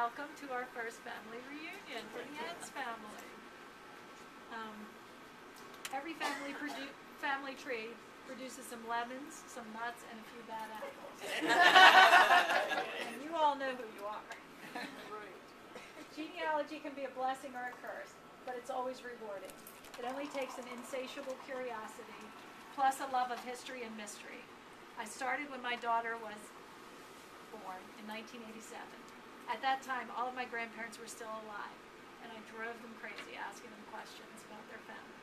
welcome to our first family reunion for the Enz family. Every family tree produces some lemons, some nuts, and a few bad apples. And you all know who you are. Genealogy can be a blessing or a curse, but it's always rewarding. It only takes an insatiable curiosity, plus a love of history and mystery. I started when my daughter was born in 1987. At that time, all of my grandparents were still alive, and I drove them crazy asking them questions about their family.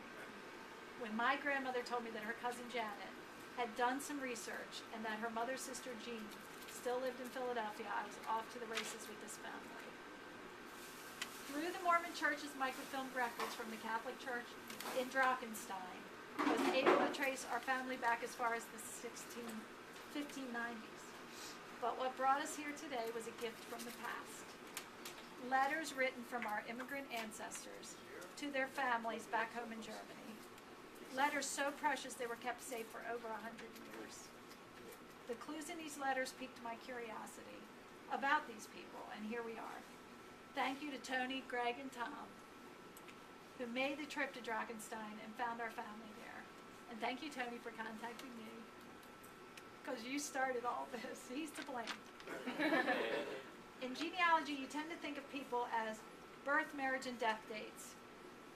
When my grandmother told me that her cousin Janet had done some research and that her mother's sister Jean still lived in Philadelphia, I was off to the races with this family. Through the Mormon Church's microfilmed records from the Catholic Church in Drachenstein, I was able to trace our family back as far as the 1590s. But what brought us here today was a gift from the past. Letters written from our immigrant ancestors to their families back home in Germany. Letters so precious they were kept safe for over 100 years. The clues in these letters piqued my curiosity about these people, and here we are. Thank you to Tony, Greg, and Tom, who made the trip to Drachenstein and found our family there. And thank you, Tony, for contacting me, because you started all this. He's to blame. In genealogy, you tend to think of people as birth, marriage, and death dates,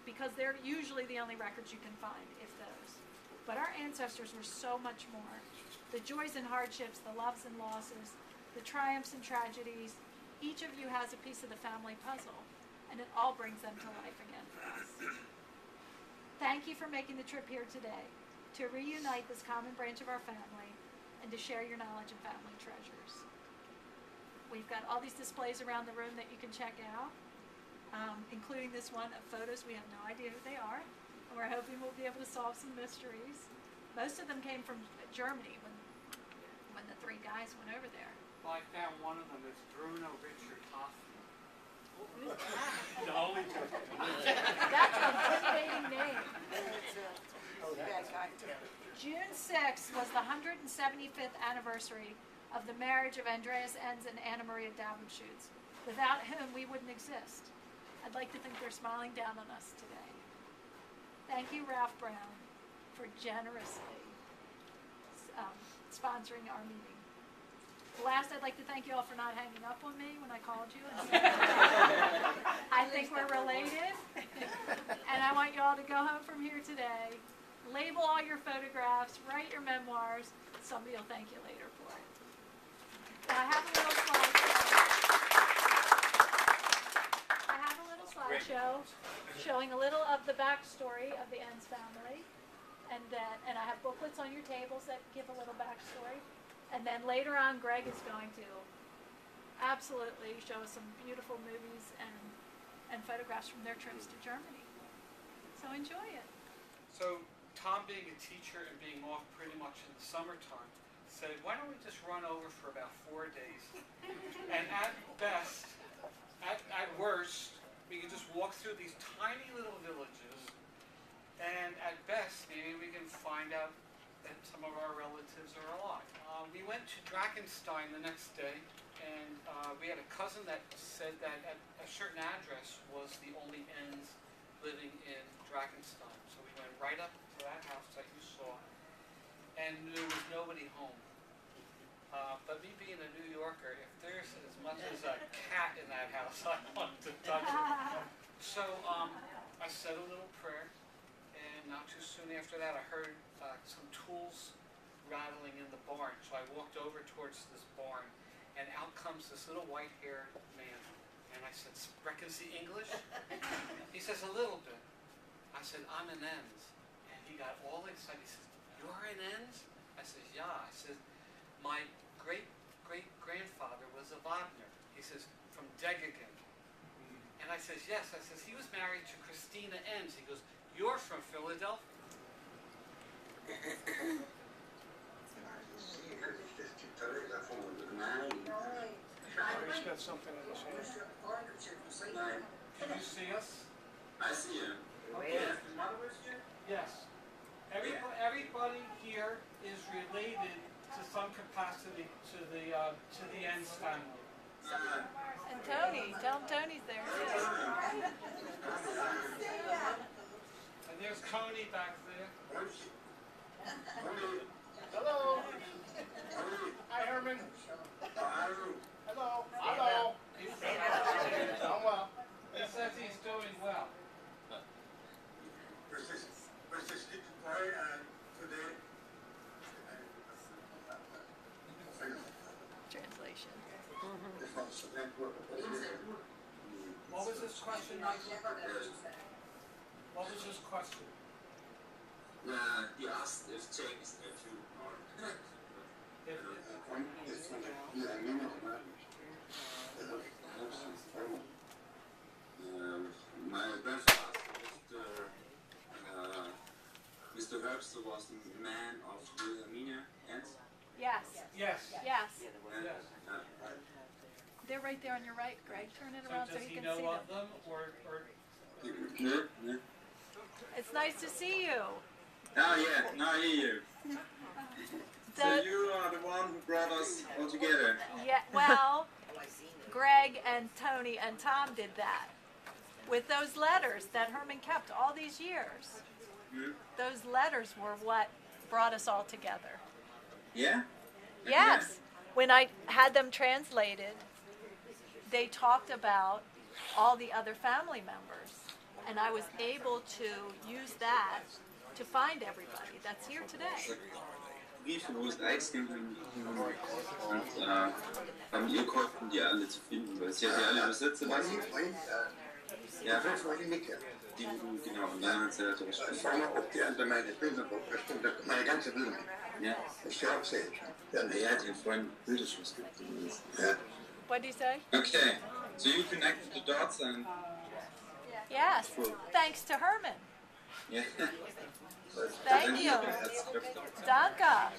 because they're usually the only records you can find, if those. But our ancestors were so much more. The joys and hardships, the loves and losses, the triumphs and tragedies. Each of you has a piece of the family puzzle, and it all brings them to life again for us. Thank you for making the trip here today, to reunite this common branch of our family, and to share your knowledge and family treasures. We've got all these displays around the room that you can check out, including this one of photos. We have no idea who they are, and we're hoping we'll be able to solve some mysteries. Most of them came from Germany when the three guys went over there. Well, I found one of them. It's Bruno Richard Hoffman. Who's that? No, That's an intimidating name. June 6th was the 175th anniversary of the marriage of Andreas Enz and Anna Maria Daubenschutz, without whom we wouldn't exist. I'd like to think they're smiling down on us today. Thank you, Ralph Brown, for generously sponsoring our meeting. Last, I'd like to thank you all for not hanging up on me when I called you. I think we're related, and I want you all to go home from here today, label all your photographs, write your memoirs. Somebody will thank you later for it. Now, I have a little slideshow showing a little of the backstory of the Enz family, and I have booklets on your tables that give a little backstory. And then later on, Greg is going to absolutely show us some beautiful movies and photographs from their trips to Germany. So enjoy it. So Tom, being a teacher and being off pretty much in the summertime, said, why don't we just run over for about 4 days? And at best, at worst, we can just walk through these tiny little villages, and at best, maybe we can find out that some of our relatives are alive. We went to Drachenstein the next day, and we had a cousin that said that at a certain address was the only Enz living in Drachenstein. So we went right up to that house that you saw, and there was nobody home. But me being a New Yorker, if there's as much as a cat in that house, I want to touch it. So I said a little prayer, and not too soon after that I heard some tools rattling in the barn. So I walked over towards this barn, and out comes this little white-haired man. And I said, reckon see English? He says, a little bit. I said, I'm an Enz. And he got all excited. He says, you're an Enz? I said, yeah. I said, my great-great-grandfather was a Wagner. He says, from Degagen. And I says, yes. I says, he was married to Christina Enz. He goes, you're from Philadelphia. He's got something in his hand. Can you see us? I see him. Okay. Your mother was here? Yes. Everybody here is related to some capacity to the Enz family. And Tony, tell him Tony's there too. And there's Tony back there. Hello. Hi, Herman. Hello. Hello. I'm well. He says he's doing well. Translation. What was his question, Michael? What was his question? He asked if Jake is there too. If, My grandfather asked Mr. Herbster was the man of the Armenia Enz. Yes. yes. Yes. Yes. They're right there on your right, Greg. Turn it around So so does you he can know see of them. them, or No, no. It's nice to see you. Oh yeah, now I hear you. So So, you are the one who brought us all together. yeah, well, Greg and Tony and Tom did that with those letters that Herman kept all these years. Hmm? Those letters were what brought us all together. Yeah? Yes. When I had them translated, they talked about all the other family members. And I was able to use that to find everybody that's here today. Briefe, wo es Eisgänge und ihr konnten die alle zu finden, weil sie hat die alle übersetzt lassen. Ja, die, genau, und dann hat sie halt ja. Er hat den Freund Bilderschuss gemacht. What do you say? Okay, so you connected the dots and Yes, thanks to Herman. yeah. Thank you. That's perfect. Danke.